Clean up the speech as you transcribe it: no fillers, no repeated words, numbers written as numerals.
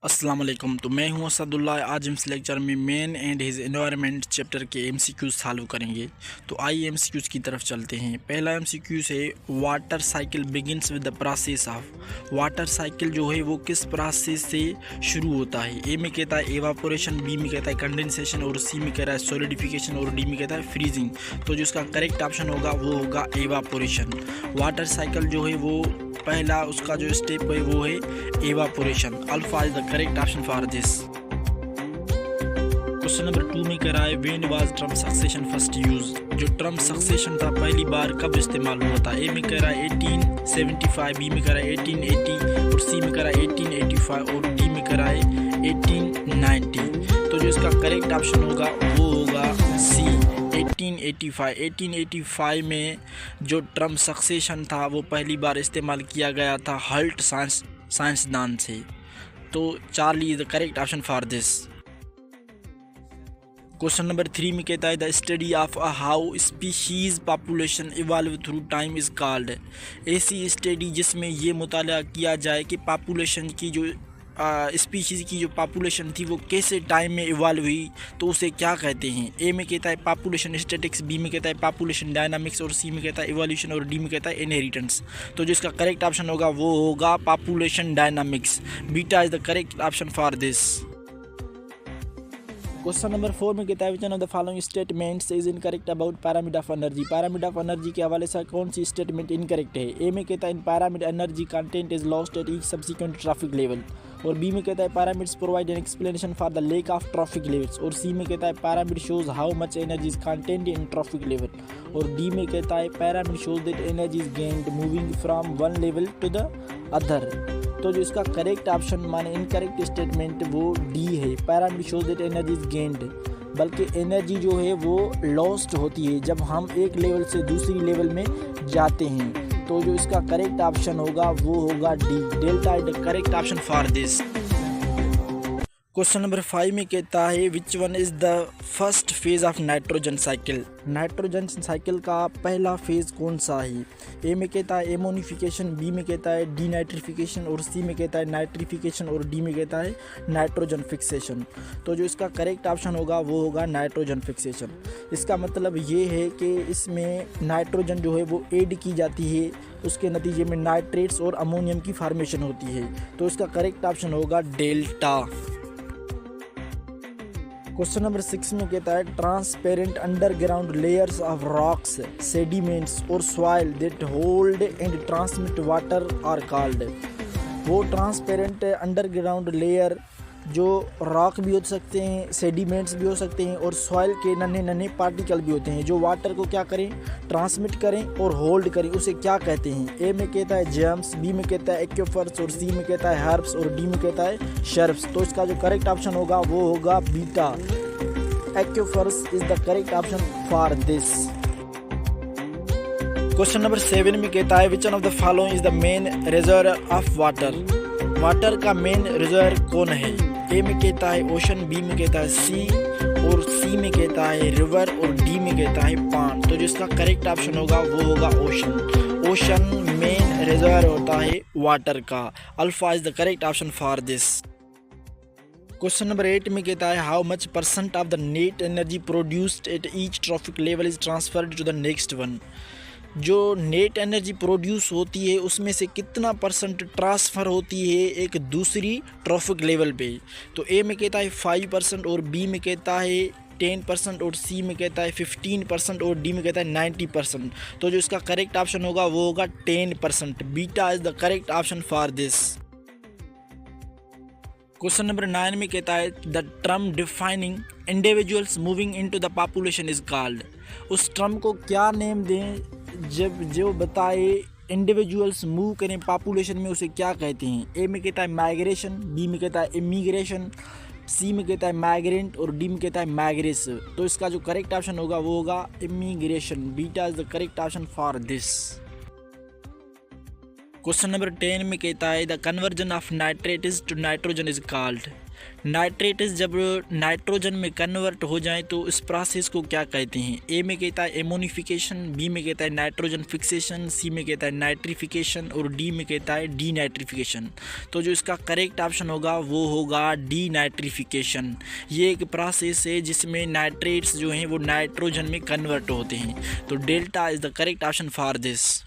अस्सलाम वालेकुम। तो मैं हूं असदुल्ला। आज हम इस लेक्चर में man and his environment chapter के एमसीक्यूज सॉल्व करेंगे। तो आइए एमसीक्यूज की तरफ चलते हैं। पहला एमसीक्यू है water cycle begins with the process of. Water cycle जो है वो किस प्रोसेस से शुरू होता है। ए में कहता है एवापोरेशन, बी में कहता है कंडेंसेशन और सी में कह रहा है सॉलिडिफिकेशन और डी में कहता है फ्रीजिंग। तो जो इसका करेक्ट ऑप्शन होगा वो होगा एवापोरेशन। वाटर साइकिल जो है वो पहला उसका जो स्टेप है वो है evaporation. Alpha is the correct option for this. Question number 2 में कह रहा है when was term succession first use. जो टर्म सक्सेशन था पहली बार कब इस्तेमाल हुआ था। ए में कह रहा है 1875, बी में कह रहा है 1880 और सी में कह रहा है 1885 और डी में कह रहा है 1890। तो जो इसका करेक्ट ऑप्शन होगा वो होगा सी 1885। 1885 में जो टर्म सक्सेशन था वो पहली बार इस्तेमाल किया गया था हल्ट साइंसदान से। तो Charlie is the correct option for this. Question number 3 में कहता है the study of how species population evolve through time is called. ऐसी स्टडी जिसमें ये मुताला किया जाए कि पॉपुलेशन की जो स्पीशीज़ की जो पॉपुलेशन थी वो कैसे टाइम में इवॉल्व हुई, तो उसे क्या कहते हैं। ए में कहता है पॉपुलेशन स्टैटिक्स, बी में कहता है पॉपुलेशन डायनामिक्स और सी में कहता है इवोल्यूशन और डी में कहता है इनहेरिटेंस। तो जो इसका करेक्ट ऑप्शन होगा वो होगा population dynamics. Beta is the correct option for this. Question number 4 में कहता है which one of the following statements is incorrect about parameter of energy. Parameter of energy के हवाले से कौन सी स्टेटमेंट इनकरेक्ट है। ए में कहता है in parameter energy content is lost at each subsequent trophic level और बी में कहता है parameters provide an explanation for the lack of trophic levels और सी में कहता है parameter shows how much energy is content in trophic level और D में कहता है parameter shows that energy is gained moving from one level to the other. तो जो इसका करेक्ट ऑप्शन माने इनकरेक्ट स्टेटमेंट वो डी है, parameter shows that energy is gained. बल्कि एनर्जी जो है वो लॉस्ट होती है जब हम एक लेवल से दूसरी लेवल में जाते हैं। तो जो इसका करेक्ट ऑप्शन होगा वो होगा D, delta is the correct option for this. Question number 5 में कहता है which one is the first phase of nitrogen cycle. Nitrogen cycle का पहला फेज कौन सा है। ए में कहता है एमोनिफिकेशन, बी में कहता है डीनाइट्रिफिकेशन और सी में कहता है नाइट्रिफिकेशन और डी में कहता है नाइट्रोजन फिक्सेशन। तो जो इसका करेक्ट ऑप्शन होगा वो होगा नाइट्रोजन फिक्सेशन। इसका मतलब ये है कि इसमें नाइट्रोजन जो है वो ऐड की जाती है, उसके नतीजे में नाइट्रेट्स और अमोनियम की फॉर्मेशन होती है। तो इसका करेक्ट ऑप्शन होगा डेल्टा। क्वेश्चन नंबर 6 में कहता है transparent underground layers of rocks, sediments और soil that hold and transmit water are called. वो ट्रांसपेरेंट अंडरग्राउंड लेयर जो रॉक भी हो सकते हैं, सेडिमेंट्स भी हो सकते हैं और सॉइल के नन्हे नन्हे पार्टिकल भी होते हैं जो वाटर को क्या करें, ट्रांसमिट करें और होल्ड करें, उसे क्या कहते हैं। ए में कहता है जेम्स, बी में कहता है एक्वेफर्स और सी में कहता है हर्ब्स और डी में कहता है शर्ब्स। तो इसका जो करेक्ट ऑप्शन होगा वो होगा beta, aquifers is the correct option for this. Question number 7 में कहता है which one of the following is the main reservoir of water. Water का मेन रिजर्वर कौन है। ए में कहता है ओशन, बी में कहता है सी और सी में कहता है रिवर और डी में कहता है पॉन्ड। तो जो इसका करेक्ट ऑप्शन होगा वो होगा ओशन। ओशन मेन रिजर्वर होता है वाटर का। Alpha is the correct option for this. Question number 8 में कहता है how much percent of the net energy produced at each trophic level is transferred to the next one. जो net energy produce होती है उसमें से कितना परसेंट ट्रांसफ़र होती है एक दूसरी ट्रॉफिक लेवल पे। तो ए में कहता है 5% और बी में कहता है 10% और सी में कहता है 15% और डी में कहता है 90%। तो जो इसका करेक्ट ऑप्शन होगा वो होगा 10%। Beta is the correct option for this. Question number 9 में कहता है the term defining individuals moving into the population is called. उस टर्म को क्या नेम दें जब जो बताए इंडिविजुअल्स मूव करें पॉपुलेशन में, उसे क्या कहते हैं। ए में कहता है माइग्रेशन, बी में कहता है इमिग्रेशन, सी में कहता है माइग्रेंट और डी में कहता है माइग्रेस। तो इसका जो करेक्ट ऑप्शन होगा वो होगा immigration. Beta is the correct option for this. Question number 10 में कहता है the conversion of nitrates to nitrogen is called. Nitrates जब नाइट्रोजन में कन्वर्ट हो जाए तो इस प्रोसेस को क्या कहते हैं। ए में कहता है एमोनिफिकेशन, बी में कहता है नाइट्रोजन फिक्सेशन, सी में कहता है नाइट्रिफिकेशन और डी में कहता है डी नाइट्रिफिकेशन। तो जो इसका करेक्ट ऑप्शन होगा वो होगा डी नाइट्रिफिकेशन। ये एक प्रोसेस है जिसमें नाइट्रेट्स जो हैं वो नाइट्रोजन में कन्वर्ट होते हैं। तो delta is the correct option for this.